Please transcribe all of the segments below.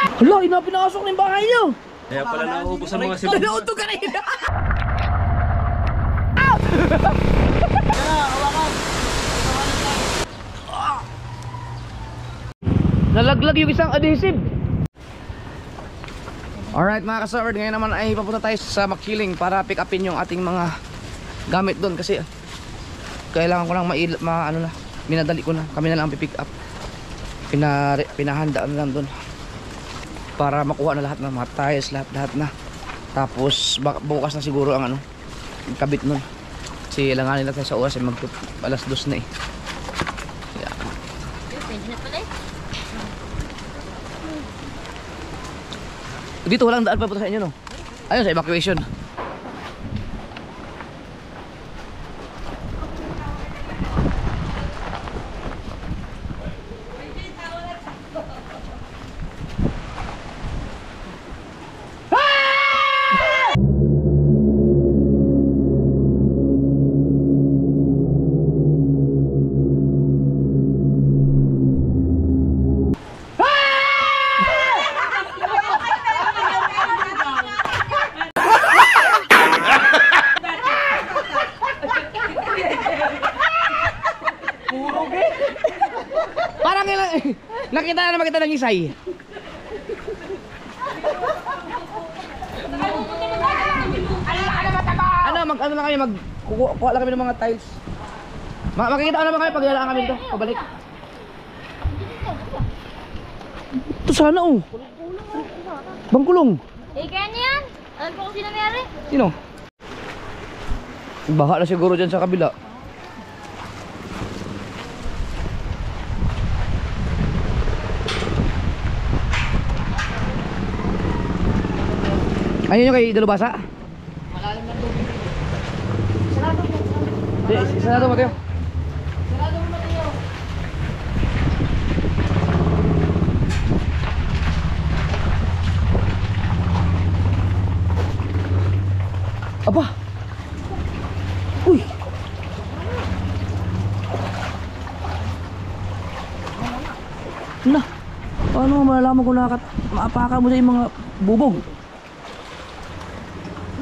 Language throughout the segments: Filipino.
Hala, ina pinasok ng bahay niyo. Kaya pala nauubos ang mga sibol. Nautog ka na ina. Nalaglag yung isang adhesive. Alright mga kasaward, ngayon naman ay papunta tayo sa Makiling para pick upin yung ating mga gamit doon kasi kailangan ko lang minadali ko na, kami na lang pipick up. Pinahanda na lang doon para makuha na lahat ng mga tiles, lahat na. Tapos bukas na siguro ang kabit nun kasi langanin natin sa oras ay alas 2 na eh. Dito walang daan pa sa inyo no? Ayun sa evacuation. Parang nakita na kita ng isay. Ano lang kami kuha lang kami ng mga tiles. Makikita naman kami pag yalaan kami dito, pabalik. Ito sana oh. Bangkulong. Eh kaya yan? Alam ko kung sino mayari? Sino? Baha na siguro dyan sa kabila. Ayun yung kay Dalubasa? Malalim na tubig. Sarado mo, Mateo. Sarado mo, Mateo. Aba! Uy! Na! Paano mo malalaman kung maapakan mo sa yung mga bubog?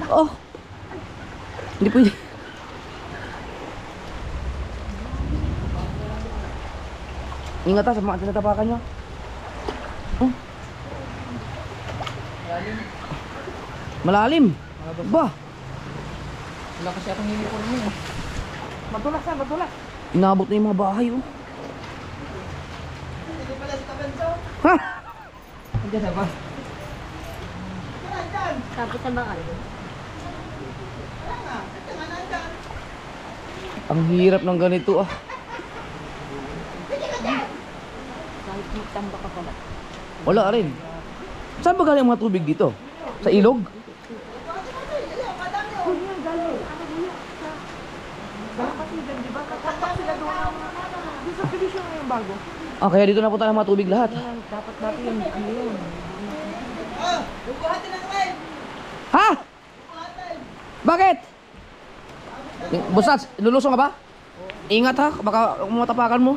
Oh! Hindi pwede. Ingat ha sa mga tinatapakan nyo. Oh. Malalim. Ba? Wala kasi akong uniform mo. Madulas ha, madulas. Inabot na yung mga bahay oh. Hindi pala sa kabanso. Ha? Andiyan na ba? Tapos sa bakal. Ang hirap ng ganito ah. Kahit magtambak ka pala. Wala rin. Saan ba galing ang mga tubig dito? Sa ilog? Ah, kaya dito na punta ng mga tubig lahat. Dapat dati yung ano yun. Ha? Bakit? Busats, lulusong ka ba? Ingat ha, baka matapakan mo.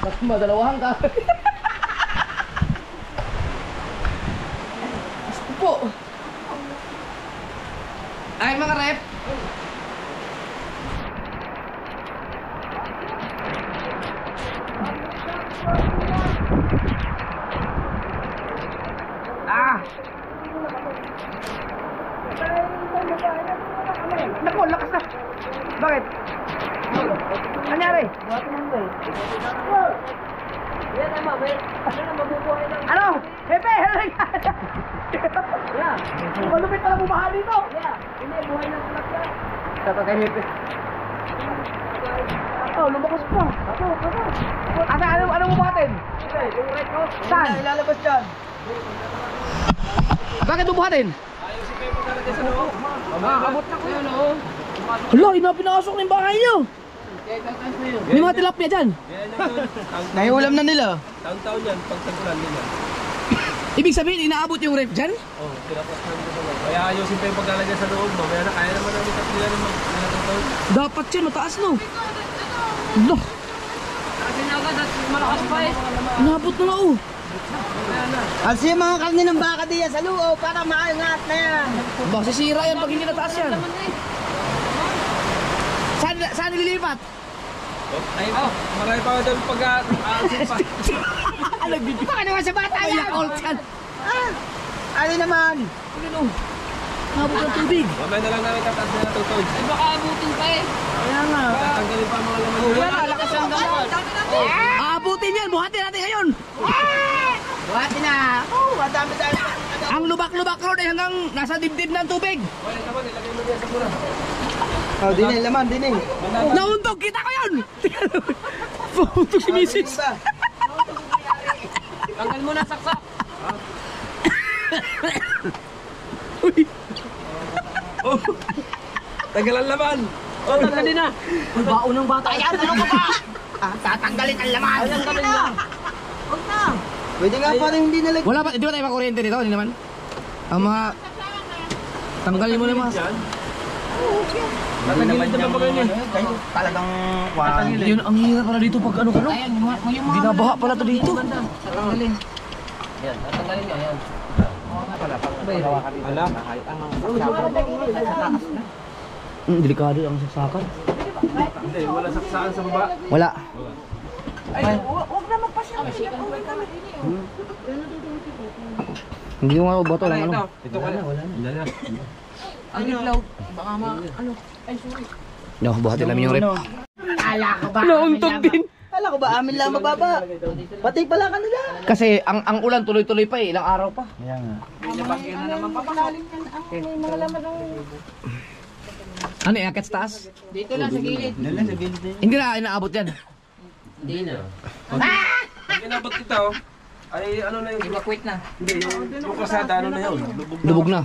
Baka madalawahan ka. Po. Ay mga rep. Naku, lakas na. Bakit? Nangyari? Ano? Hepe, hepe. Malupit pala bumaha dito. Kata kay Hepe. Oh, lumakas pa. Ano bubuhatin? Saan? Ilalabas dyan. Bakit bubuhatin? Ayaw si Pepe talaga sa loob. Abot na ko yun oh. Hala, ina pinasok ng bahay niyo. May mga tilapia dyan. Yan yun. Naiulam na nila. Taon-taon yan, pag tagpulan nila. Ibig sabihin, inaabot yung ref dyan? Oo, tinapos namin ko sa loob. Kaya ayusin pa yung paglalagay sa loob. Mamaya na kaya naman namin tatlo yan mag-tawid. Dapat yan, mataas no. No, Kasi na agad at malakas pa eh. inabot na oh. Kasi yung mga karne ng baka diyan sa loob para maangat na yan. Ba, sisira yan pag hindi nataas yan. Saan nililipat? Ay, marami pa doon pag-aasin pa. Baka naman sa bata Ay, yan. yakult yan. Ano naman? Ano? Habot ng tubig. Mamaya na lang namin tataas na natutod. Ay baka abutin pa eh. Kaya nga. Tanggalin pa ang mga laman nila. Wala, lakas ang gano'n. Aabutin yan, buhatin natin ngayon. Buhati na. Oh, madami tayo. Ang lubak-lubak road ay hanggang nasa dibdib ng tubig. Wala naman, ilagay mo diyan sa mura. Oh, dinay, laman, dinay. Nauntog, kita ko yun. Pauntog si misis. Tanggal mo na saksak. Uy, Tagalan laman. O, tanggalin na. baon ng bata yan. Ano ka ba? Tatanggalin ang laman. Ayan, galing na. Huwag na. Pwede nga pa rin hindi nalag... Wala pa, di ba tayo makuryente dito? Hindi naman. Ang mga... Tanggalin mo naman. Tatanggalin naman ba ganyan? Kayo talagang... Wow. Yun, ang hirap pala dito pag ano. Ayan, yung Binabaha pala to dito. Tatanggalin. Yan, tatanggalin nyo, ayan. Ala? Delikado ang sasakan. Hindi, wala saksaan sa baba. Wala. Hindi mo mabato lang ano. Ito ka na. Wala na. Ang itlog. Baka ano. Ay, sorry. No, buhatin namin yung rep. Ala ko ba? Nauntog din. Ala ko ba? Amin lang mababa. Pati pala kanila. Kasi ang ulan tuloy-tuloy pa eh. Ilang araw pa. Ano eh, akit sa taas? Dito lang sa gilid. Hindi na inaabot yan. Hindi na. Pag inabot kita, oh, ay ano na yung... Evacuate na. Hindi, yung kasada, ano na yun? Lubog na.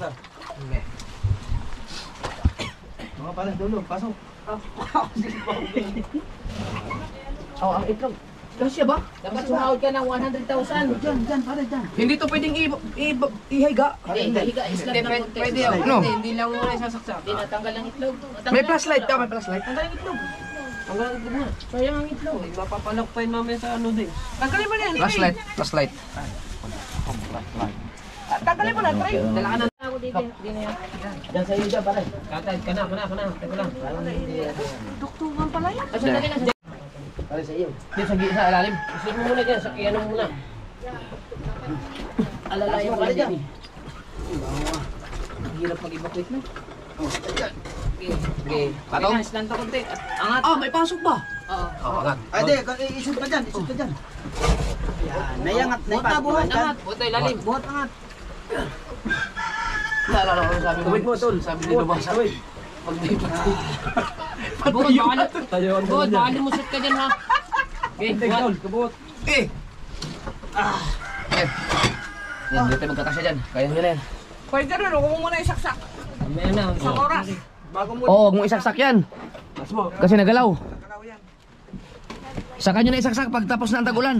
Mga pala, dulo, pasok. Oh, ang itlog. Kasi ba? Dapat sumahod ka ng 100,000. Dyan, pare, dyan. Hindi to pwedeng ihiga. Hindi, higa, islam ng konti. Pwede ako. No. Hindi lang muna isasaksak. Hindi, natanggal ang itlog. May flashlight ka, may flashlight. Tanggal ang itlog. Tanggal ang itlog na. Sayang ang itlog. Mapapanak pa yun mamaya sa ano din. Tanggalin mo na yan. Flashlight, flashlight. Tanggalin mo na, try. Dala ka na. Ako dito. Hindi na yan. Dyan sa iyo dyan, pare. Katay, kana. Teka lang. Tuktukan pala yan. Ay, sandali lang. Pare sa iyo. Dito sa ilalim. Isip mo muna dyan. Sakyan mo muna. Alalayan mo Pare dyan. dyan. Ang hirap mag-evacuate na. Okay. Patong? Kaya, slant ako konti. Angat. Ah, may pasok ba? Oo. Oh, angat. Ay, di, isod pa dyan, isod pa dyan. Yan, nayangat na Buhat na, buhat. Angat. Buhat tayo, lalim. Buhat, angat. Naalala ko sabi mo. Tawid mo, tol. Sabi ni Lubang sa Tawid. pag may Buhat, baka Tayo ang Buhat, baka lumusot ka dyan ha. Okay, Hindi, buhat. tol. Kabuot. Eh! Yan, hindi tayo magkakasya dyan. Kaya nyo na yan. Pwede rin, huwag mo muna isaksak. Mamaya na. Isang oras. Oo, huwag mong isaksak yan. Mas mo. Kasi nagalaw. Saka nyo na isaksak pag tapos na ang tag-ulan.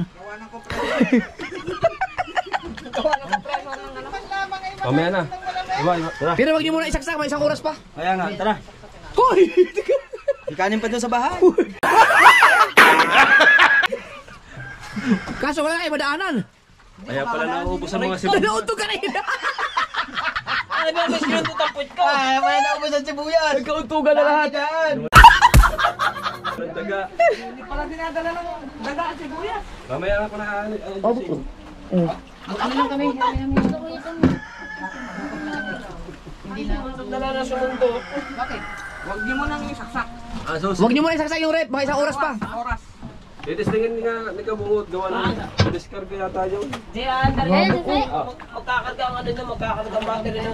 Mamaya na. Diba, tara. Pero huwag nyo muna isaksak, may isang oras pa. Kaya nga, tara. Hoy! Ikanin pa doon sa bahay. Kaso wala kayo madaanan. Kaya pala nauubos ang mga sibuk. Nauntog ka rin. Ano ba, mas yun tutapot ko? Ay, may naubos ang sibuyas. Nagkauntugan na lahat. Dyan. Daga. Hindi pala dinadala ng daga at sibuyas. Mamaya ako na Ano lang kami? Hindi na dala na sa mundo. Bakit? Huwag niyo mo nang isaksak. Huwag nyo muna isaksak yung rep, baka isang oras pa. Oras. Titistingin nga nagkabungod gawa ng discard yata yun. Di, andar. Magkakarga ang ano na, magkakarga ang battery na.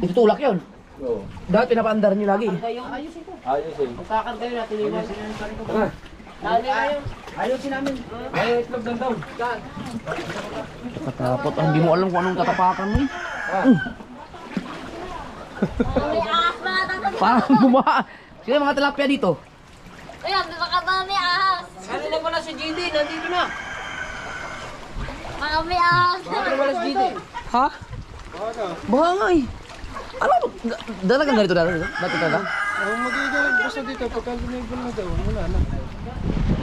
Itutulak yun. Oo. Dahil pinapaandar nyo lagi. Ayusin ko. Ayos eh. Magkakarga yun natin yung Tara. Dali na yun. Ayusin namin. Ayaw itlog lang daw. Katapot, hindi mo alam kung anong tatapakan mo eh. Parang bumaha. Sino yung mga tilapia dito? Ayan, baka ba may ahas? Kanina mo na si GD, nandito na. Marami ah. Ha? Baka nga eh. Alam mo, dalagang ganito dati? Dati talaga? Ang magiging basta dito, pagka lumibon na daw, wala na.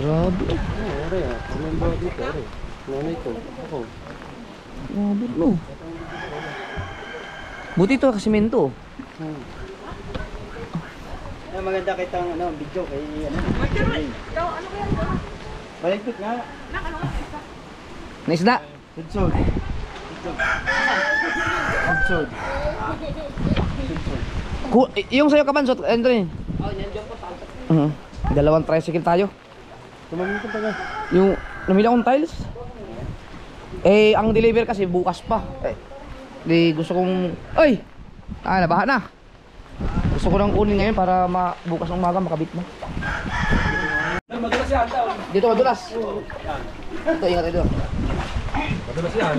Grabe. Oo, ore ah. Ang bawa dito, ore. Nanay ko, ako. Grabe no. Buti ito kasi mento. Maganda kitang video kay Balikpit nga. Na isda. Sudsod. Sudsod. Yung sa'yo kabansot, Andre. Oh, nandiyan po. Dalawang tricycle tayo. Tumamit ka taga. Yung namili akong tiles. Eh, ang deliver kasi bukas pa. Eh, di gusto kong... Ay! Nabaha na. Gusto ko nang kunin ngayon para bukas ng umaga makabit na. Madulas yan daw. Dito madulas. Ito, ingat ito. Madulas yan.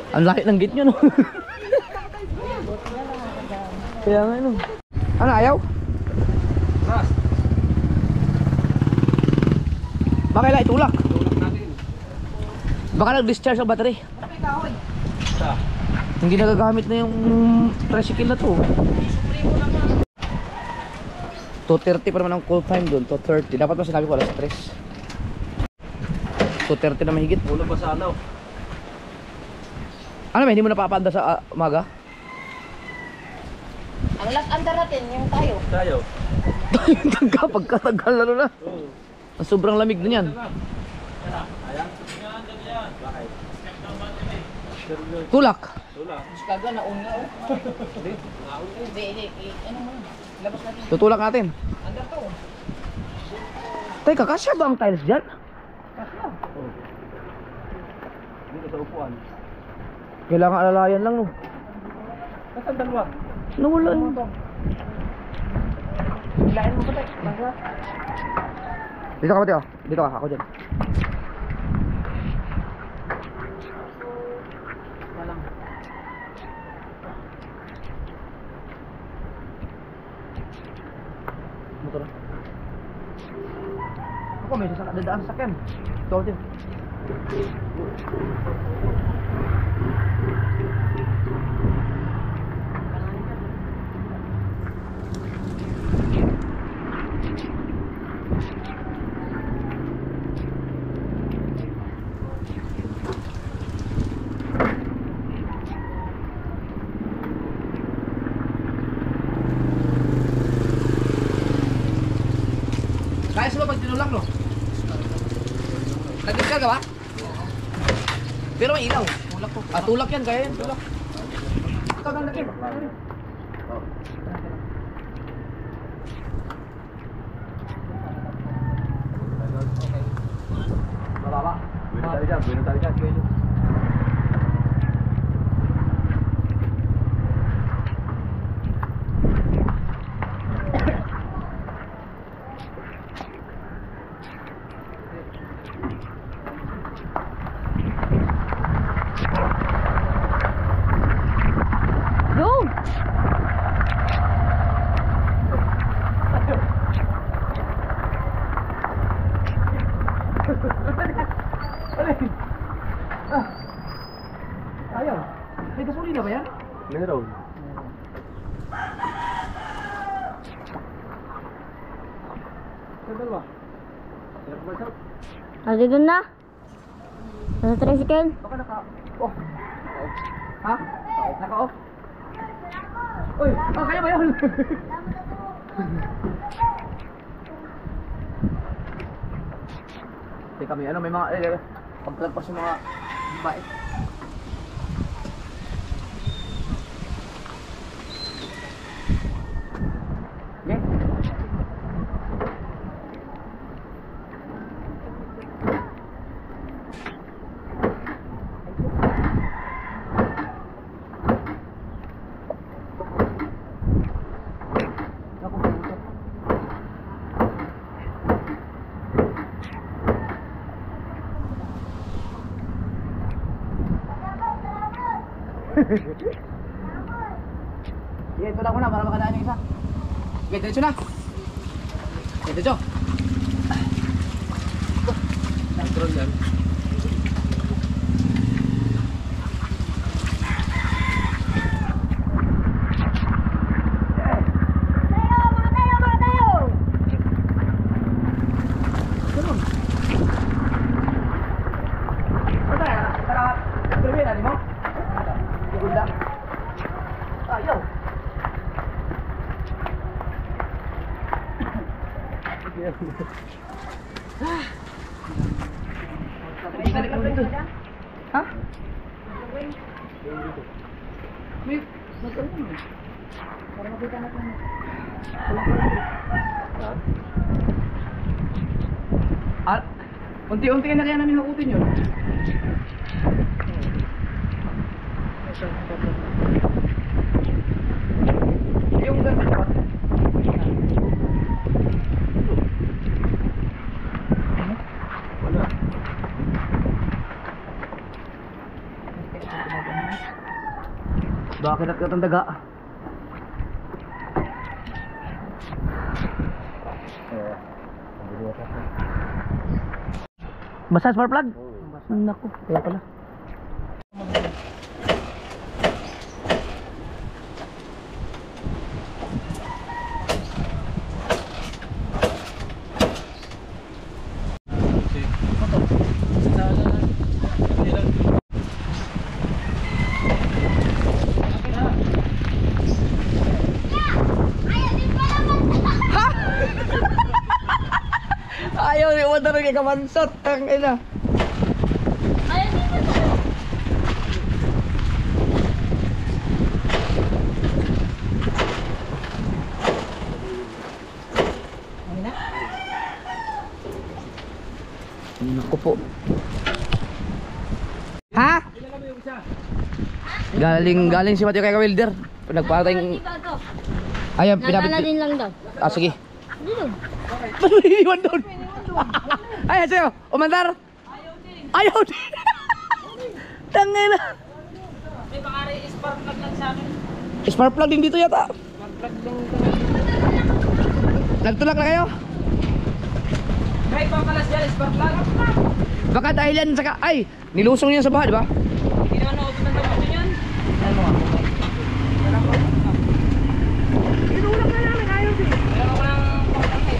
Ang laki ng gate nyo, no? Kaya nga, no? Ano, ayaw? Baka kailangan itulak. Baka nag-discharge ang battery. Hindi nagagamit na yung tricycle na to. 2:30 pa naman ang call time doon. 2:30. Dapat ba sinabi ko alas 3? 2:30 na mahigit. Ulo pa sa ano? Ano ba, hindi mo napapaanda sa umaga? Ang last under natin, yung tayo. Tayo. Pagkatagal lalo na. Ang sobrang lamig na yan. Tulak. Tulak. Kaga na una oh. Hindi. Ano mo? Labas natin. Tutulak natin. Under to. Teka, kasya ba ang tiles dyan? Dito sa upuan. Kailangan alalayan lang, no? Nasaan dalawa? Nawala yun. Hilain mo ba tayo? Dito ka, Mateo. Dito ka, ako dyan. Walang. Motor. Ako, may dadaan sa sakyan. Ito ako dyan. Kaya sila pag tinulak, no? Nag-discard ka ba? Pero may ilaw. Tulak ko. Ah, tulak yan. Kaya yan. Tulak. Ikaw nang laki. Bababa. Pwede tayo dyan. Pwede tayo dyan. Ayaw. May gasolina ba yan? Meron. Sa dalawa. Ate doon na. Nasa tricycle. Baka naka-off. Ha? Naka-off? Uy! Ah, kaya ba yun? Teka, may ano, may mga... pagkalagpas yung mga bait. Okay? Sige, tulak mo na para makadaan yung isa. Sige, diretso na. Sige, diretso. Control yan. Ha? Ah, unti-unti na kaya namin hakutin yun. Yung ganun pa. Bakit ang daga? Basa spark plug? Naku, kaya pala. Ayaw, iwan na rin kay Kamansot. Ang ina. Naku po. Ha? Galing si Mateo kay Wilder. Nagpatay. Ayun, pinabit. Nagana din lang daw. Ah, sige. Dito. Iwan doon. Ay, sa'yo. Umandar. Ayaw din. Tangin na. May bakari spark plug lang sa akin. Spark plug din dito yata. Spark plug lang. Nagtulak na kayo? May pangkalas dyan, spark plug. Baka dahil yan sa ay, nilusong yan sa baha, di ba? Hindi naman naubos ng tapos yun. Ano nga? Meron ko ng pangkalas eh.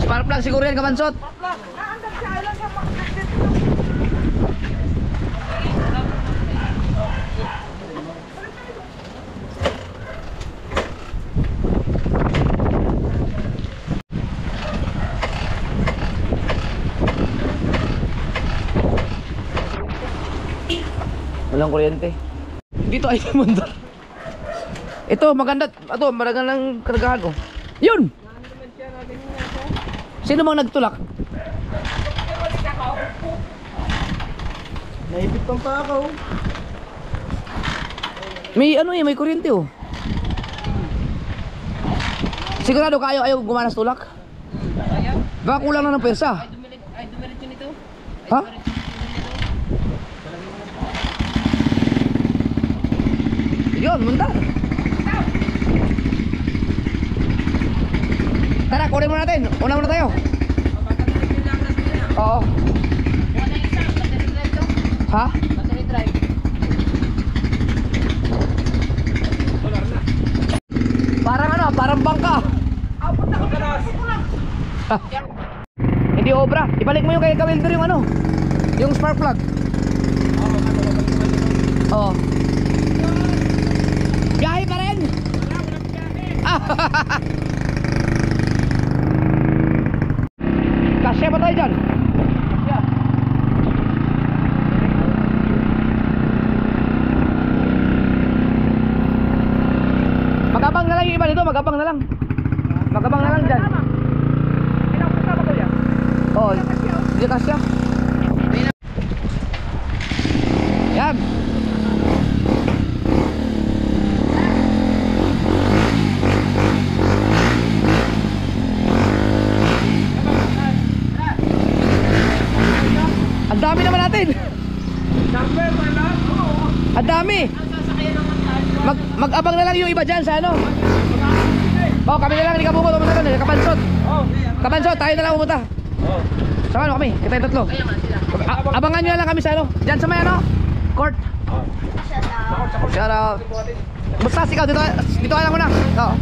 Spark plug siguro yan, Kamansot. Walang kuryente. Dito ay mundo. Ito maganda, magandang kargahan oh. Yun. Sino mang nagtulak? Naipit pang pa ako. May ano may kuryente oh. Sigurado kayo ayaw gumanas tulak? Baka kulang na ng pwersa. Ay, dumirit yun ito. Ha? Yun, munta. Tara, kunin muna natin. Una muna tayo. Oo. Wala isa, battery drive to. Ha? Battery drive. Parang ano, parang bangka. Ah. Hindi obra. Ibalik mo yung kay Kawilder yung ano. Yung spark plug. Oo. Biyahe pa rin. Kasya ba tayo dyan? Magabang na lang yung iba nito, magabang na lang. Magabang na lang dyan. Oo, hindi kasya. Yan. dami. Mag-abang na lang yung iba dyan sa ano. Oh, kami na lang, hindi ka bukod. Kapansot. Kapansot, tayo na lang pumunta. Sama ano kami, kita yung tatlo. Abangan nyo na lang kami sa ano. Dyan sa may ano, court. Shout out. Basta ikaw, dito ka lang muna. Oo.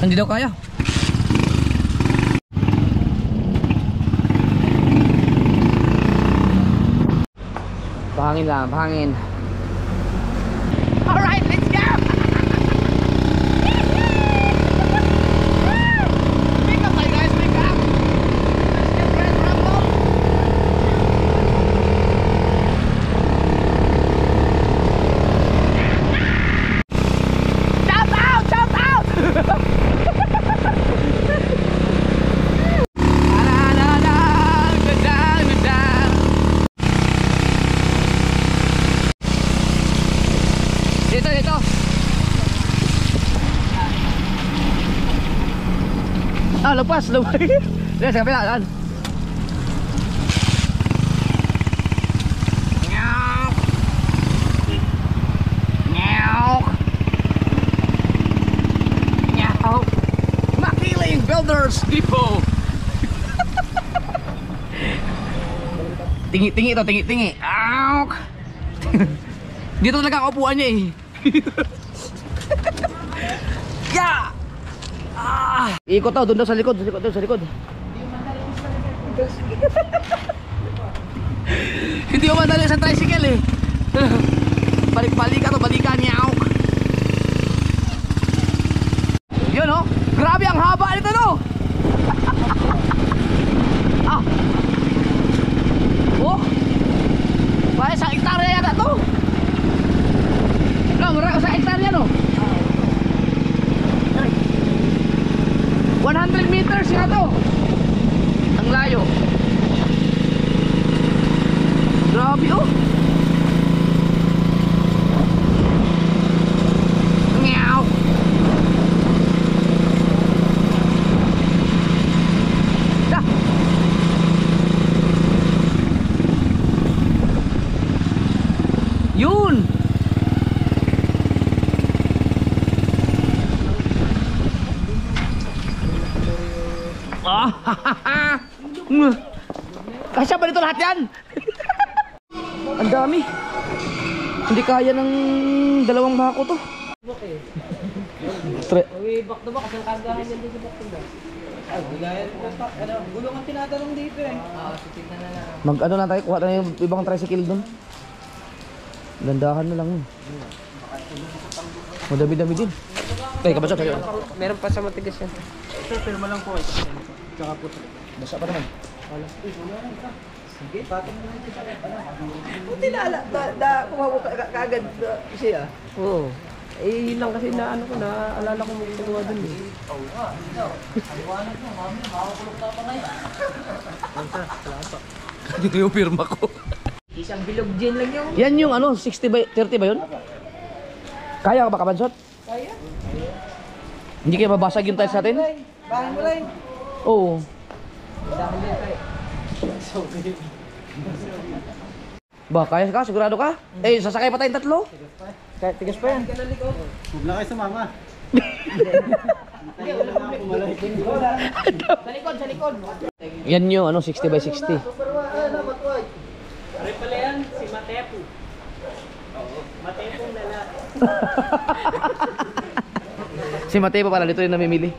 Hindi daw kaya. Pahangin lang, pahangin. Alright, let's go! Wake up, guys, wake up! Let's get ready to rumble! Shout out! Shout out! Dito. Ah, lepas. Dia sa kapila kan. Nyauk. Nyauk. Nyauk. Makiling Builders Depot. Tinggi to, tinggi. Auk. Dito talaga ang upuan niya eh. Ya! Ah! Ikot daw, doon sa likod, sa likod. Hindi mo madali sa tricycle eh. Balikan niya. Yun oh, grabe ang haba nito no. Ah. Oh. Parang sa hektarya yata to. Sa hektarya no? 100 meters nga to. Ang layo. Grabe oh. Meow. Dah. Yun. Kasya ba dito lahat yan? Ang dami. Hindi kaya ng dalawang bako to. Back to back, kasi ang kargahan yan dito back to back. Gulong ang tinatanong dito eh. Mag ano na tayo, kuha na yung ibang tricycle dun. Gandahan na lang yun. Madami-dami din. Tay, kabasa kayo. Meron pa sa matigas yan. Sir, pirma lang po. Tsaka po. Basa pa naman. Sige, patong mo lang kita. Buti na kumawag kaagad siya. Oo. Eh, yun lang kasi na ano ko, naalala ko magpagawa dun eh. Oo nga. Aliwanag mo, mami, makakulog na pa ngayon. Dito yung firma ko. Isang bilog gin lang yung... Yan yung ano, 60 by 30 ba yun? Kaya ka ba kabansot? Kaya? Hindi kayo mabasag yung tiles natin? Bahay mo lang. Oo. Dahil yan tayo. Ba, kaya ka? Sigurado ka? Eh, sasakay pa tayong tatlo? Kaya tigas pa yan. Huwag na kayo sumama. Sa likod. Yan yung ano, 60 by 60. Pare pala yan, si Matepo. Oo, Matepo lala. Si Mateo pa pala, dito rin namimili.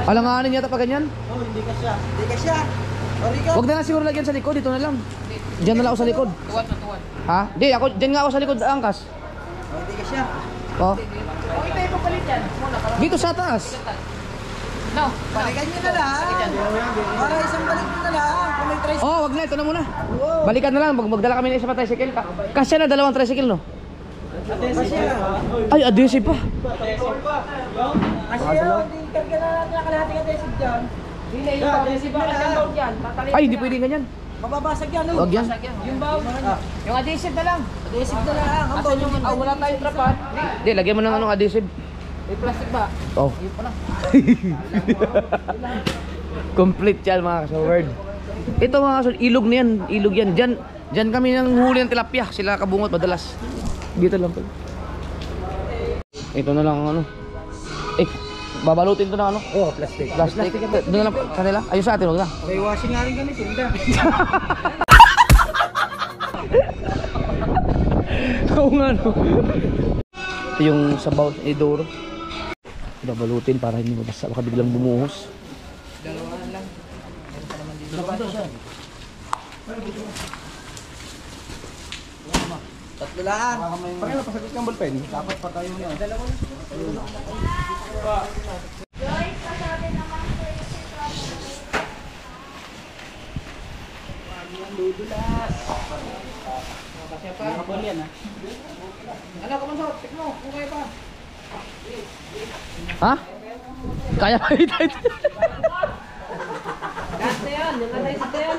Alanganin yata pa ganyan? Hindi ka siya. Huwag na lang siguro lagyan sa likod, dito na lang. Diyan na lang ako sa likod. Tuwan na tuwan. Ha? Di, ako, diyan nga ako sa likod, angkas. Hindi ka siya. Oh. Okay tayo papalit yan. Muna ka lang. Dito sa taas. No. Balikan nyo na lang. Para isang balik nyo na lang. Kung may tricycle. Oh, wag na, ito na muna. Balikan na lang, magdala kami ng isa pa tricycle. Kasi na dalawang tricycle, no? Ay, adhesive pa. Kasi yun, hindi karga na natin ang kalahating adhesive dyan. Hindi, yung pag-isip ba kasi ang yan. Tatali. Ay, hindi pwede ganyan. Mababasag yan. Wag yan. Yung baw. Yung adhesive na lang. Adhesive na lang. Ang Asan yung wala tayong trapan? Hindi, lagyan mo ng anong adhesive. May plastic ba? Oh. Yun pa lang. Complete yan mga kasaward. Ito mga kasaward, ilog na yan. Ilog yan. Diyan kami nang huli ng tilapia. Sila kabungot madalas. Dito lang pala. Ito na lang ang ano. Babalutin to na ano. Oh, plastic. Plastic. Doon na lang kanila. Ayun sa atin, wag na. May washing nga rin kami, tinda. Oo nga no. Ito yung sabaw ni Doro. Babalutin para hindi mabasa. Baka biglang bumuhos. Tatlo lang. Pakila, pasagot kang ballpen. Dapat pa tayo na. Ano ka man sa check mo? Kung kaya pa. Ha? Kaya ba ito? Gas na yan. Yung adhesive na yan.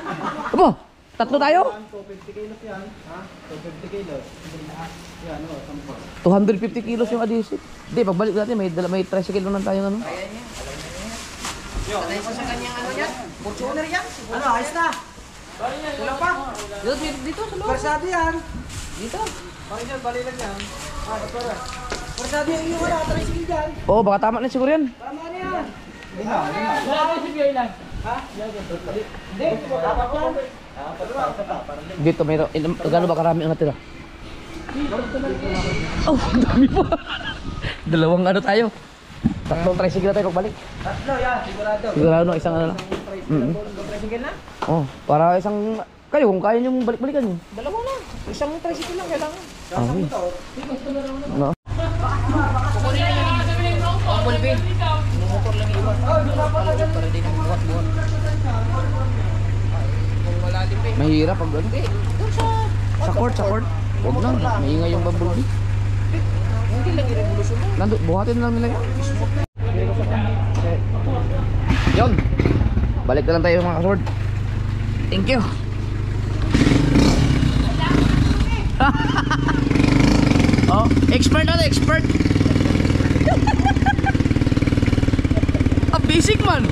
Abo, tatlo tayo? 250 kilos yung adhesive. Hindi, pagbalik natin may tricycle naman tayo ano. Sanay ko sa kanyang ano yan. Fortuner yan. Ano, ayos na. Wala pa. Dito sa loob. Persado yan. Dito. Persado yung inyong wala, tricycle dyan. Oo, baka tama na siguro yan. Tama na yan. Wala ko si Biolan. Dito mayroon, gano'n ba karami ang natira? Oh, ang dami pa. Dalawang ano tayo. Tatlong tricycle na tayo pagbalik. Tatlo yan, sigurado. Sigurado isang ano lang. Tricycle na? Oh, para isang kayo kung kaya niyo balik-balikan yun. Dalawa na. Isang tricycle lang kailangan. Okay. No. Kukunin na yung ang bulbin. Motor lang iwan. Palulog para di nagbuhat-buhat. Kung wala din pa. Mahirap pag ano. Doon Sa court. Huwag na, maingay yung bambulbi. hindi lang i-revolution mo. Buhatin na lang nila yun. Yun. Balik na lang tayo mga kasword. Thank you. Oh, expert na expert. Basic man.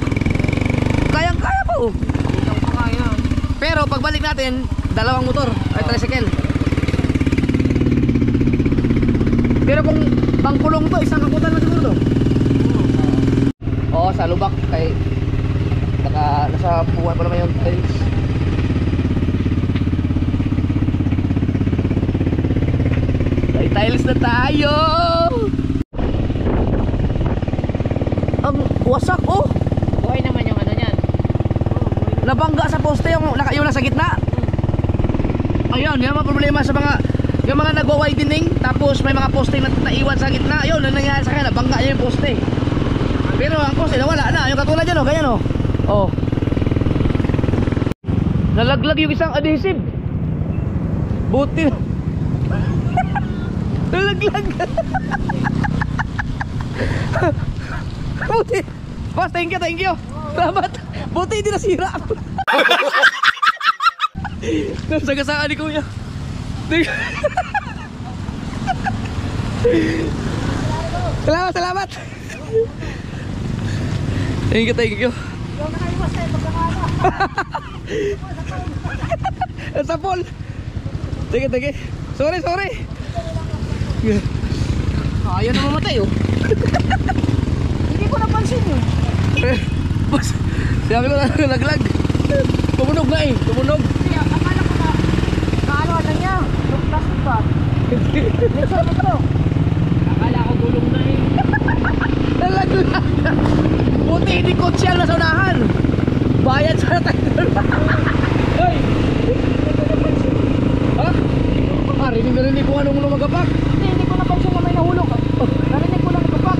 Kayang-kaya pa oh. Pero pagbalik natin, dalawang motor ay tricycle. Pero kung bangkulong to, isang kakutan na siguro to. Oo, sa lubak kay nasa buwan pa naman yung tiles. May tiles na tayo. Ang wasak oh. Buhay naman yung ano niyan. Nabangga sa poste yung nasa gitna. Ayun, yun ang mga problema sa mga yung mga nagwa-widening tapos may mga poste na naiwan sa gitna. Ayun, ang nangyayari sa kanya, nabangga niya yung poste. Pero ang poste nawala na, yung katulad yan oh, ganyan oh. Oh. Nalaglag yung isang adhesive. Buti. Nalaglag. Buti. Boss, thank you. Salamat. Buti hindi nasira. Nasagasaan ni Kuya. Salamat. Thank you. Sa pool. Sige. Sorry. Ayaw na mamatay oh. Hindi ko napansin yun. Boss, sabi ko na naglag. Tumunog na eh. Kaya akala ko na kaano niya. Yung plastic ba? Nito. Akala ko gulong na eh. Nalaglag. Buti hindi kotsyan na sa unahan. Bayad sana tayo. Hoy! Ha? Ah, rinig ko anong lumagapak. Hindi ko napansin na may nahulog. Narinig ko lang nagapak.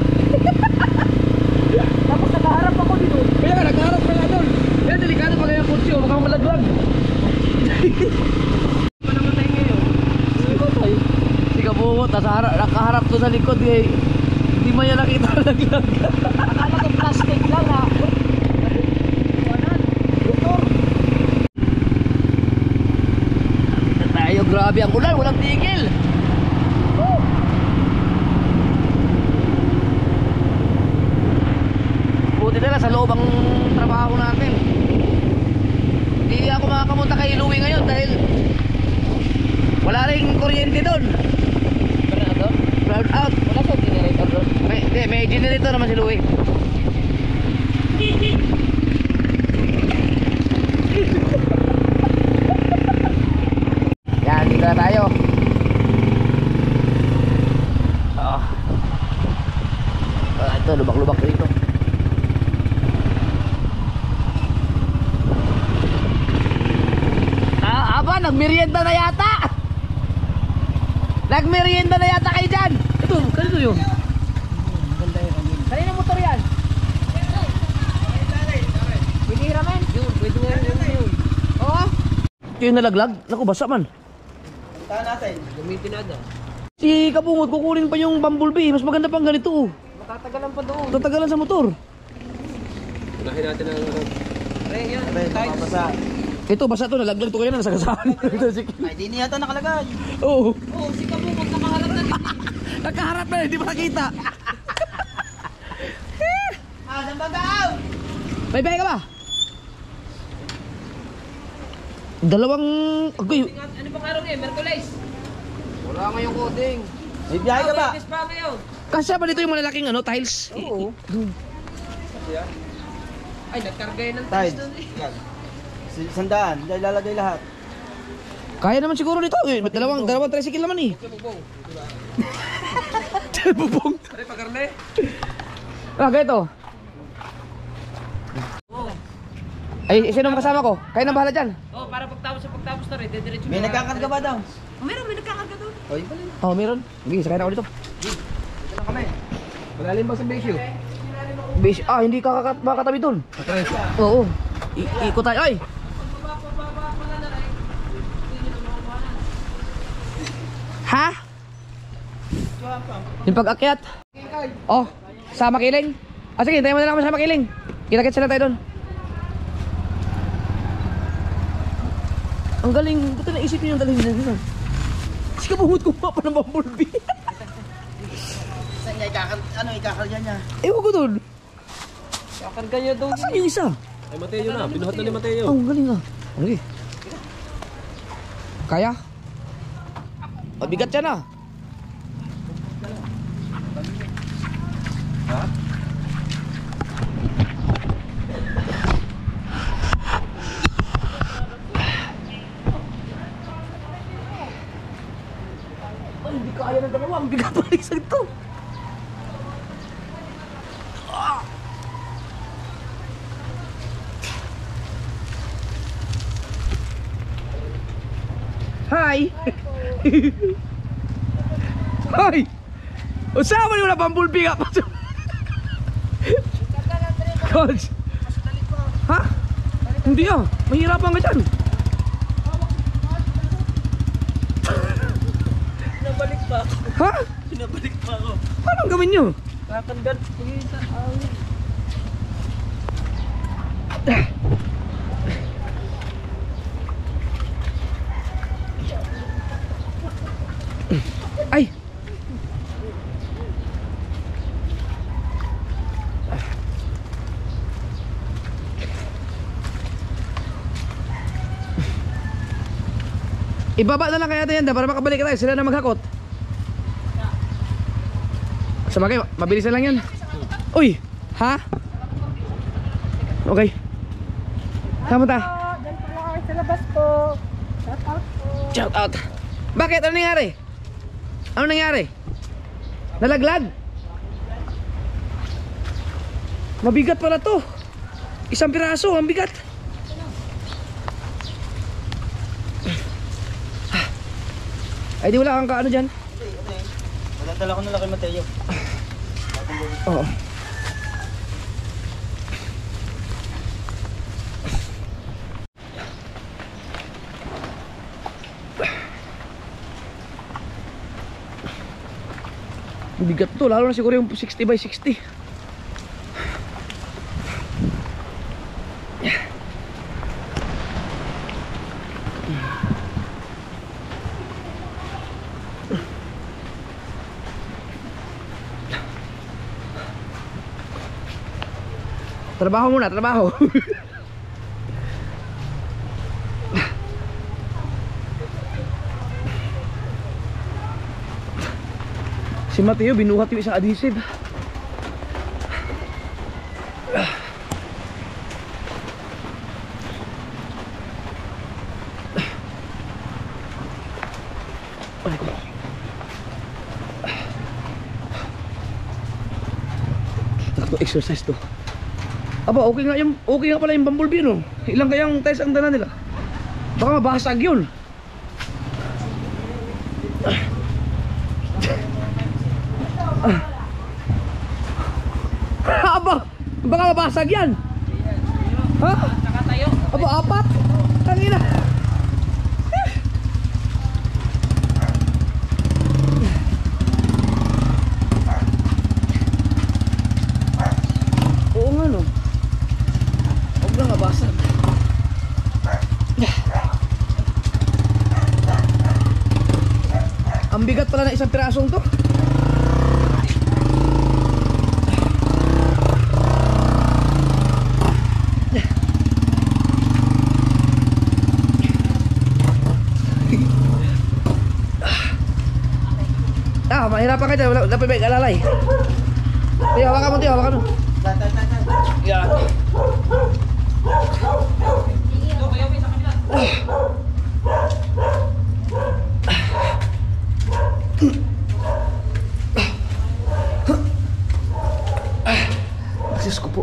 Tapos nakaharap ako dito. Kaya nga, nagkaharap ka nga doon. Kaya delikado pa kaya kutsi, baka malaglag. Panamatay ngayon. Si Kabungot, nakaharap to sa likod. Hindi man yan nakita laglag. Akala ko plastic lang ha. Tayo, grabe ang ulan, walang tigil. Buti na lang sa loob ang trabaho natin. Hindi ako makakamunta kay Louie ngayon dahil wala ring kuryente doon. Brown out. Wala sa generator doon. May generator naman si Louie. Yan, dito na tayo. Ito, lubak-lubak dito. Aba, nagmerienda na yata. Nagmerienda na yata kayo dyan. Ito, kanino yun? Kanina motor yan? Binira men? Yun, pwede nga yun. Oo? Ito yung nalaglag. Naku, basa man. Puntahan natin. Gamitin na daw. Si Kabungot, kukunin pa yung bumblebee. Mas maganda pang ganito. Matatagalan pa doon. Tatagalan sa motor. Unahin natin ang Pre, yan. Aray, nakapasa. Ito, basa to. Nalaglag to kayo na. Nasagasaan. Ay, di niya yata nakalagay. Oo. Oo, si Kabungot nakaharap na dito. Nakaharap na. Hindi pa nakita. Saan bagaw? Bye-bye ka ba? Dalawang... Agoy. Ano bang araw ngayon? Merkulis? Wala ngayong coding. May biyahe ka ba? Merkulis pa ngayon. Kasya ba dito yung malalaking ano, tiles? Oo. Ay, nagkarga yun ng Tiles. tiles doon eh. Yan. Sandaan. Diyan ilalagay lahat. Kaya naman siguro dito. Dalawang tricycle naman eh. Bubong. Pare, pagarne. Ah, ganito. Ay, sino ang kasama ko? Kayo nang bahala dyan. Oo, para pagtapos na rin, didiretso May nagkakarga ba daw? Meron, may nagkakarga doon. Oy, Oh, meron. Sige, sakay na ako dito. dito na kami. Malalim ba sa Besyo? Hindi makakatabi doon. Oo. Ikot tayo. Ay! Ha? Yung pag-akyat? Oh, sa Makiling? Sige, tayo mo na lang kami sa Makiling. Kita-kits sila tayo doon. Ang galing, buti naisip nyo yung dalhin nyo. Si Kabungot kuha pa ng bumblebee. Saan niya ikakarga niya? Ewan ko doon. Kakarga niya doon. Asan yung isa? Ay, Mateo na. Pinuhat na ni Mateo. Oh, ang galing ah. Okay. Kaya? Mabigat siya na. Ay, hindi kaya ng dalawa. Ang bigat pa ng isang to. Hi! Hi! Usama niyo na bumblebee ka pa. Coach! Ha? Hindi ah. Mahirapan ka dyan. Pinabalik pa ako. Ha? Pinabalik pa ako. Paano ang gawin nyo? Kakarga. Sige, sa awit. Ay! Ibaba na lang kaya yan para makabalik tayo. Sila na maghakot. Sa bagay, mabilis na lang yan. Uy! Ha? Okay. Tama ta. Diyan po lang kami sa labas po. Shout out po. Shout out. Bakit? Ano nangyari? Ano nangyari? Nalaglag? Mabigat pala to. Isang piraso, ang bigat. Ay di wala kang kaano dyan. Madadala ko na lang kay Mateo. Oo. Bigat to, lalo na siguro yung 60 by 60. Trabaho muna, trabaho. Si Mateo binuhat yung isang adhesive. Takto exercise to. Aba, okay nga pala yung bumblebee no. Ilang kayang test ang dala nila? Baka mabasag yun. Aba, baka mabasag yan. Ha? Nakatayo. Aba, apat. Tangina. Oo nga no. Huwag lang mabasag. Ang bigat pala ng isang pirasong to. Mahirapan ka dyan, wala pa may alalay. Tiyo, hawakan mo, tiyo, hawakan mo. Yan. Diyos ko po.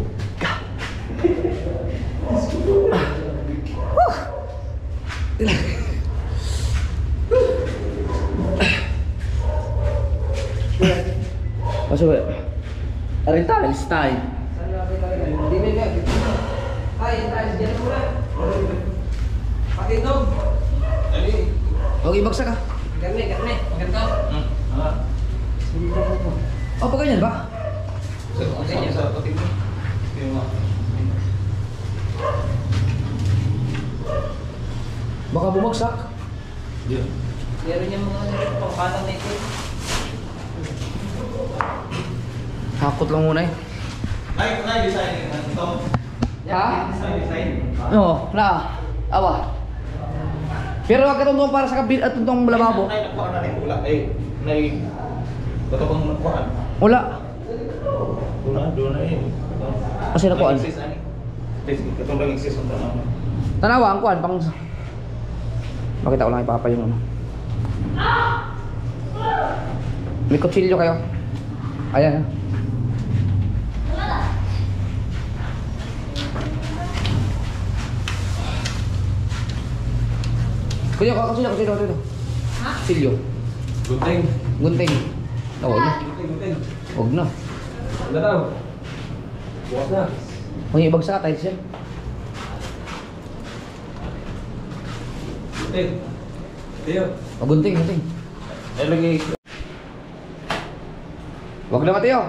Masuk ya? Arin tiles tayo. Hindi may bag. Tiles, dyan muna. Patindog. Okay, bagsak ka. Garne. Maganda. Oh, pa ganyan ba? Baka bumagsak. Meron yung mga pangkalang na ito. Hakot lang muna eh. Design. Ha? Design. Oo, na. Awa. Pero wag ka tuntong para sa kabit at tuntong lababo. Ay, nakuha na rin. Wala. Ay, bato kong nakuha. Wala. Doon na eh. Kasi nakuhaan. Katong lang exist ang tanaw. Tanawa ang kuhan pang. Makita ko lang ipapa yung ano. May kutsilyo kayo. Ayan. Kuya, kutsilyo. Ha? Kutsilyo. Gunting. Gunting. Huwag na. Gunting. Huwag na. Wala daw. Bukas na. Huwag yung ibagsak tayo siya. Gunting. Tiyo. O gunting. Ay, lagi. Huwag na Mateo.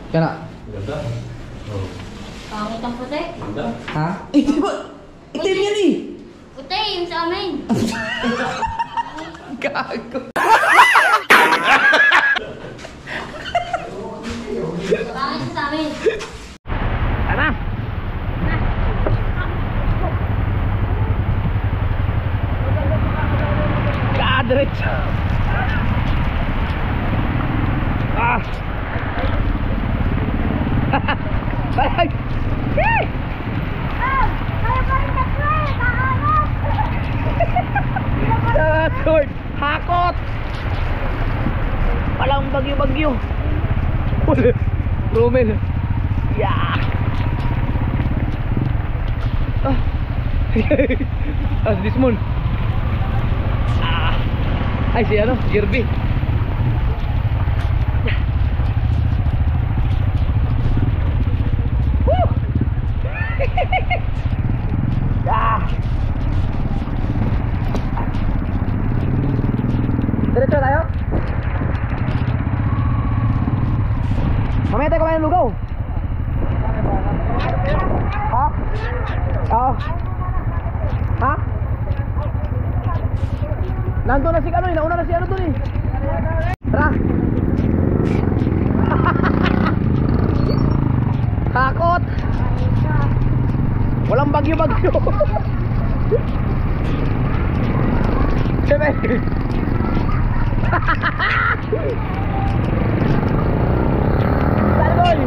Kaya na. Ganda. Oh. Pangit ang puti. Ganda. Ha? Eh, di ba? Itim yan eh. Puti, yung sa amin. Gago. Pangit yung sa amin. Tara. Diretso. Ah. Balik. Hakot. Walang bagyo-bagyo. Wala. Romel. Yeah. Ah. As this moon. Ah. Ay si ano, Kirby. Woo! Ah. Diretso tayo. Mamaya tayo kumain ng lugaw. Ha? Oo. Ha? Nandun na si ano eh, nauna na si ano dun eh. Tara. Takot. Walang bagyo-bagyo. Siyempre. Boy.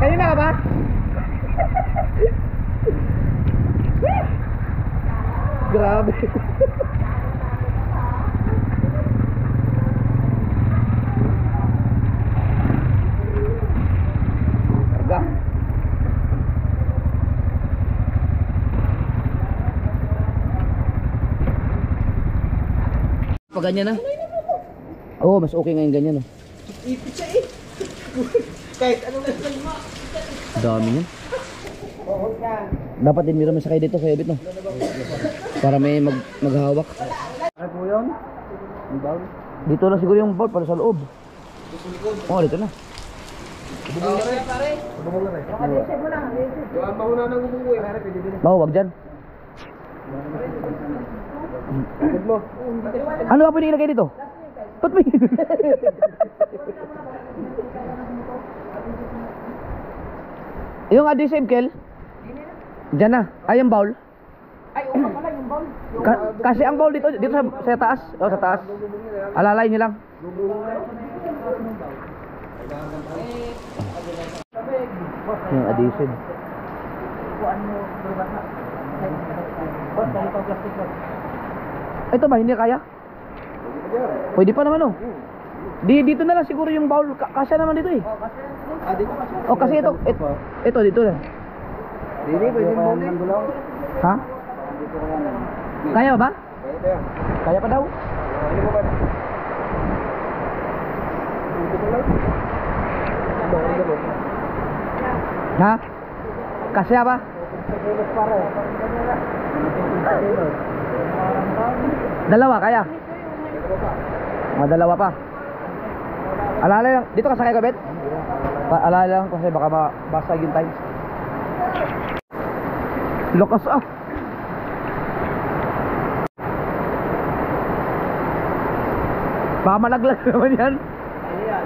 Kanina ka ba? Grabe. Karga. Pag ganyan na? Oo, mas okay ngayon ganyan. Oh. Ipit siya eh. Kahit ano na lang mo. Dami yan. Oo ka. Dapat din meron masakay dito sa ibit, no? Para may maghawak. Ano po yun? Ang bawl? Dito na siguro yung board para sa loob. Oo, dito na. Bubong na rin pare. Bubong na rin. Nakalisip mo lang. Doon pa muna nang bubong eh. Pare, pwede din. Oo, wag dyan. Good mo. Ano ba pwede ilagay dito? Ba't may... Yung adhesive, Kel? Diyan na. Ay, yung bowl? Ay, oo pala yung bowl. Kasi ang bowl dito sa taas. O, sa taas. Alalay nyo lang. Yung adhesive. Ito ba, hindi kaya? Pwede pa naman, oh. Dito na lang siguro yung bowl. Kasya naman dito, eh. Ah, dito kasi. O, kasi ito dito na. Dili, pwede mo din. Ha? Kaya ba? Ito yan. Kaya pa daw? Ano mo ba? Dito ko lang. Ito mo. Ha? Kasya ba? Kilos pare. Dalawa, kaya? Dalawa pa. Alala lang. Dito ka sakay ka, Bet? Alala lang kasi baka mabasag yung times. Lakas ah. Baka malaglag naman yan. Ano yan?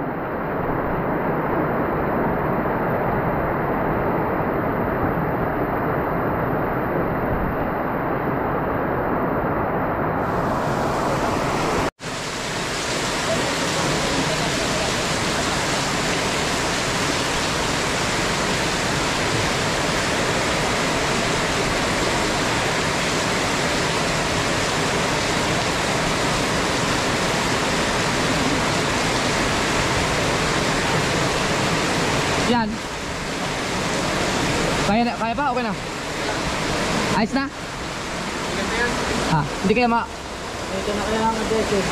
Kaya pa? Okay na? Ayos na? Maganda yan. Ha? Hindi kaya Ito na kaya ang desin.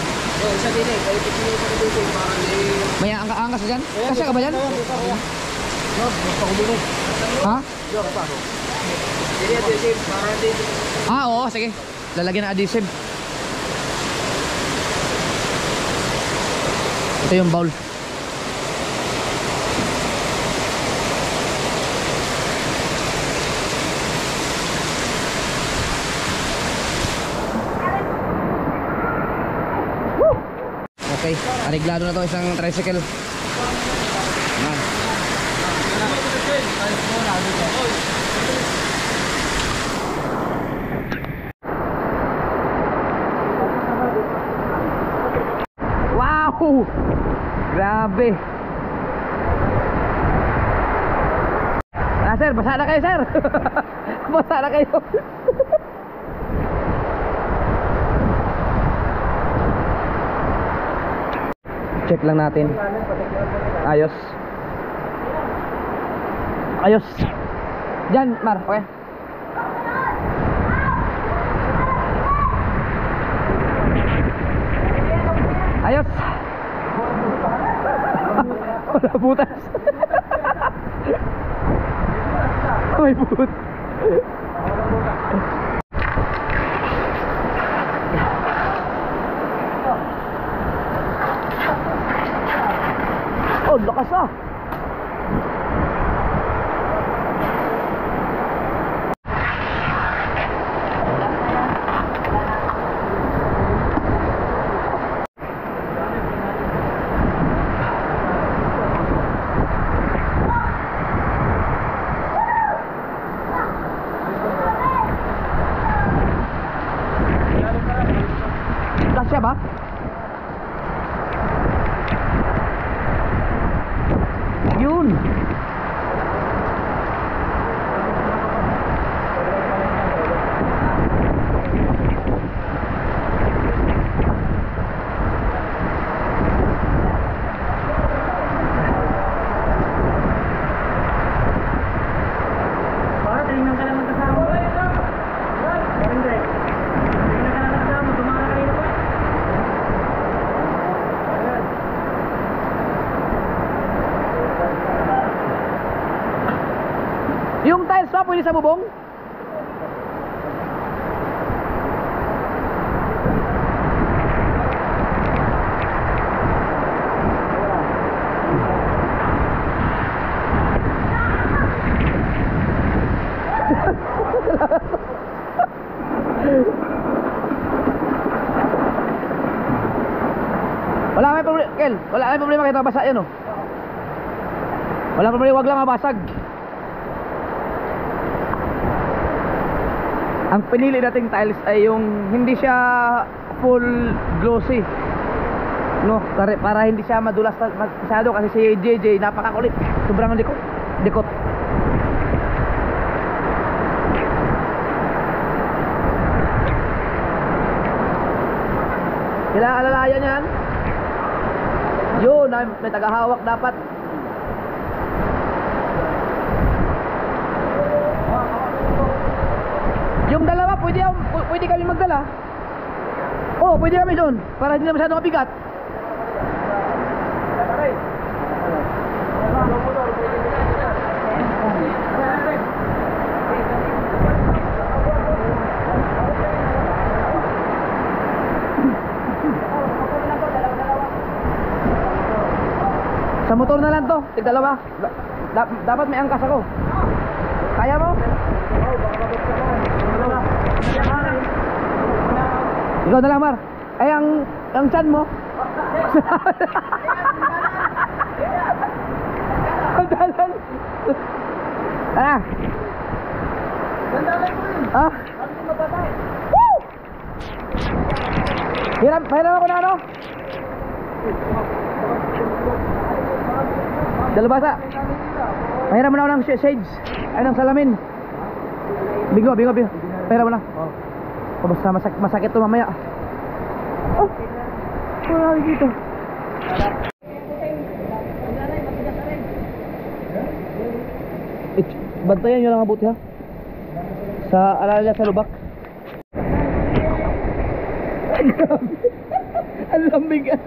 Isa din eh. Kaya ito yung desin. Parang may angkas dyan? Kasya ka ba dyan? gusto ko bilis. Ha? Diyan pa. Hindi desin. Parang dito. Ah, oo, sige. Lalagyan ng adhesive. Ito yung bowl. Okay, areglado na to isang tricycle. Yan. Wow! Grabe. Sir, basa na kayo, sir. Basa na kayo. Check lang natin. Ayos. Ayos. Diyan, Mar, okay. Ayos. Wala butas. May but. Oh, lakas ah. Kasya ba? Yun. Yung tiles pa pwede sa bubong? Wala may problema, Kel. Wala may problema kahit mabasa yan, oh. Wala problema, wag lang mabasag. Ang pinili nating tiles ay yung hindi siya full glossy, no, para hindi siya madulas masyado, kasi si JJ napakakulit, sobrang dikot. Sila alalayan yan. Yun, may tagahawak dapat. Yung dalawa, pwede kami magdala. Oo, pwede kami doon para hindi na masyadong mabigat. Sa motor na lang to, tigdalawa. Dapat may angkas ako. Kaya mo? Ikaw na lang, Mar. Ay, ang chan mo. Ang dalan. Ah. Ah. Woo! Hiram ako na ano? Dalabasa. Pahiram mo na ako ng shades. Ay, ng salamin. Bingo. Pahiram mo na. Basta masakit to mamaya. Oh, wala dito. Bantayan nyo lang mabuti ha. Sa alala sa lubak. Ang lambing ka.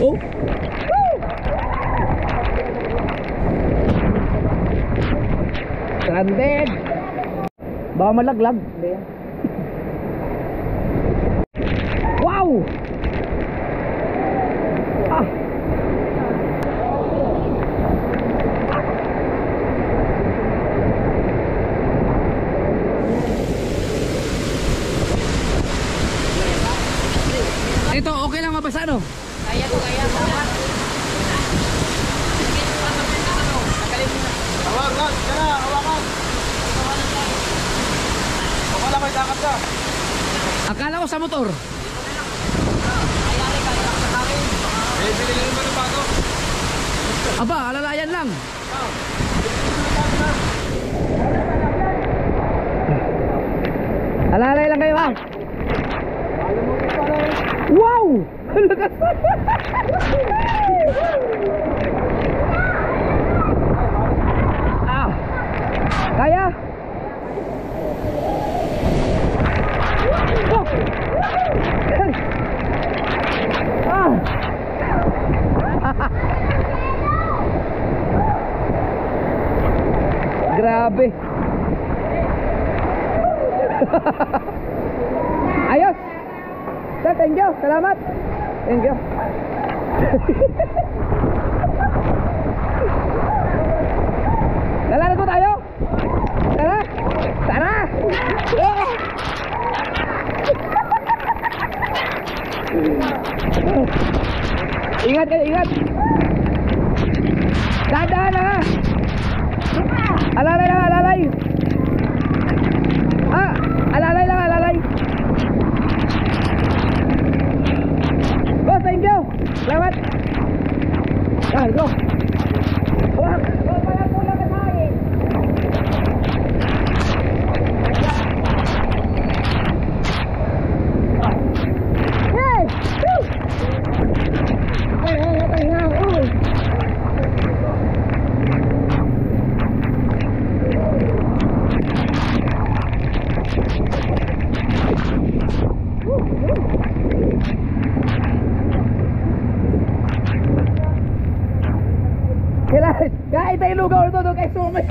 Oh. Stranded. Baka malaglag. Wow. Ah. Ito, okay lang mabasa no? Kaya ko, kaya ko. Hawakan, kana, hawakan. Wala may dakat ka. Akala ko sa motor. Eh, bili lang naman ng bago. Aba, alalayan lang. Alalay lang kayo ha. Wow! Ang lakas. Ah. Kaya? Oh. Ah. Grabe. Ayos. Sir, thank you. Salamat. Thank you. Lalaro po tayo. Tara. Tara. Yeah. Ingat kayo, ingat. Dadaan ha. Alalay lang, alalay. Ah, alalay lang, alalay. Go, thank you. Salamat. Yan, go. Hawak. Go, pala pula ka tayo. Hey! Woo! Kahit tayo lugaw ito doon kay Sumay.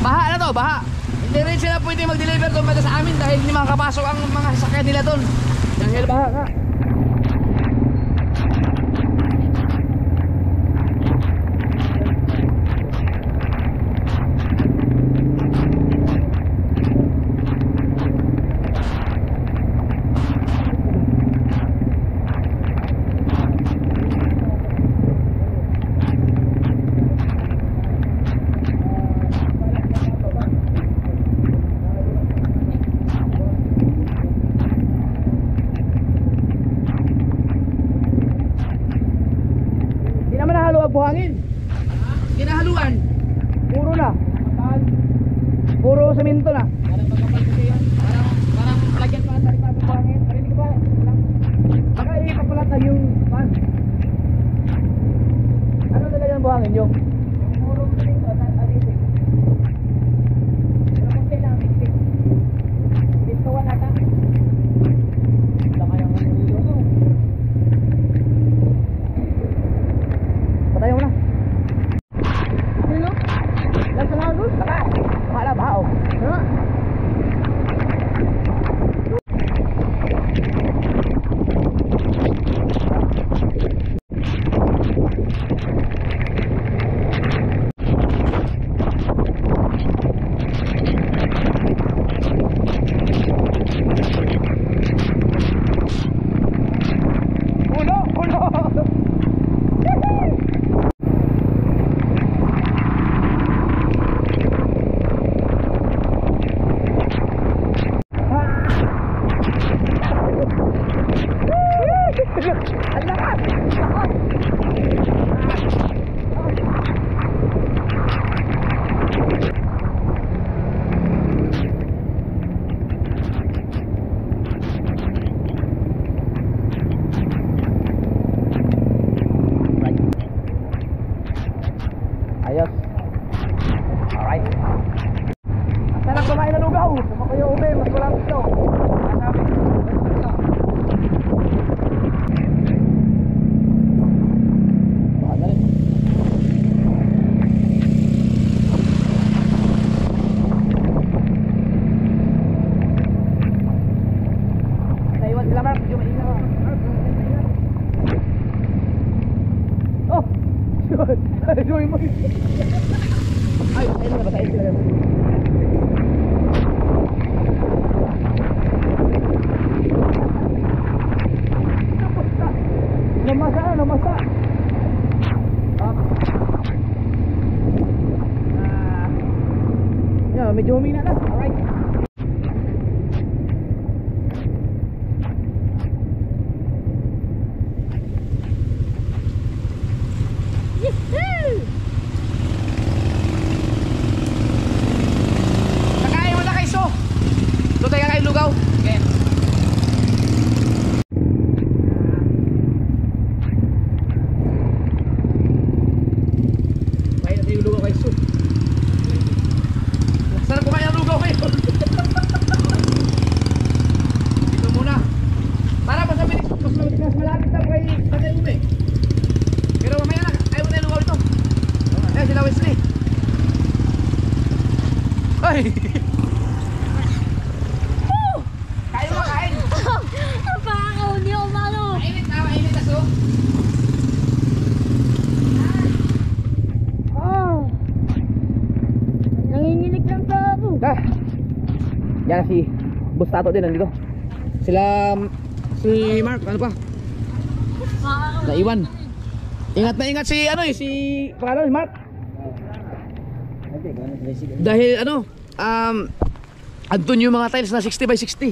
Baha na to, baha. Hindi rin sila pwede mag-deliver doon sa amin dahil hindi makakapasok ang mga sasakyan nila doon. Dahil baha nga. Buhangin. Kinahaluan. Puro na. Puro semento na. Parang lagyan pa sa itabi buhangin. Parinig ba? Baka ipapalat na yung pan. Ano talaga yung buhangin yung? Puro semento at alisik. Pero kung kailangan alisik. Dito ka nata. Wala kayang manulo mo. Patayo mo na. Sino? Nasa lago? Lakas. Bahala, bahaw. Ha? Ayos. Alright. Sarap kumain ng lugaw. Sama ko yung ube, mas malapit daw. Sabi. Baka na rin. Naiwan sila, Mark. Yung mainit ako. Oh! Yun! Ay, mo. Ay, ayun na ba? Ayun sila. Namasa. Yeah, medyo humina na. Alright. Kakain mo na kay So. Doon tayo kakain lugaw. Okay. Kumain natin yung lugaw kay So. Sarap kumain ang lugaw kayo. Dito muna. Para mas malapit na kay Tatay Ube. Pero mamaya na, ayaw na yung lugaw ito. Ayan sila Wesley. Ay! Kain mo, kain! Napakaw, hindi ako malo. Mainit na So. Oh. Nanginginig lang pa ako. Yan si Bustato din nandito. Sila si Mark, ano pa? Naiwan. Ingat na ingat si ano si pangalan ni Mark. Dahil andun yung mga tiles na 60 by 60.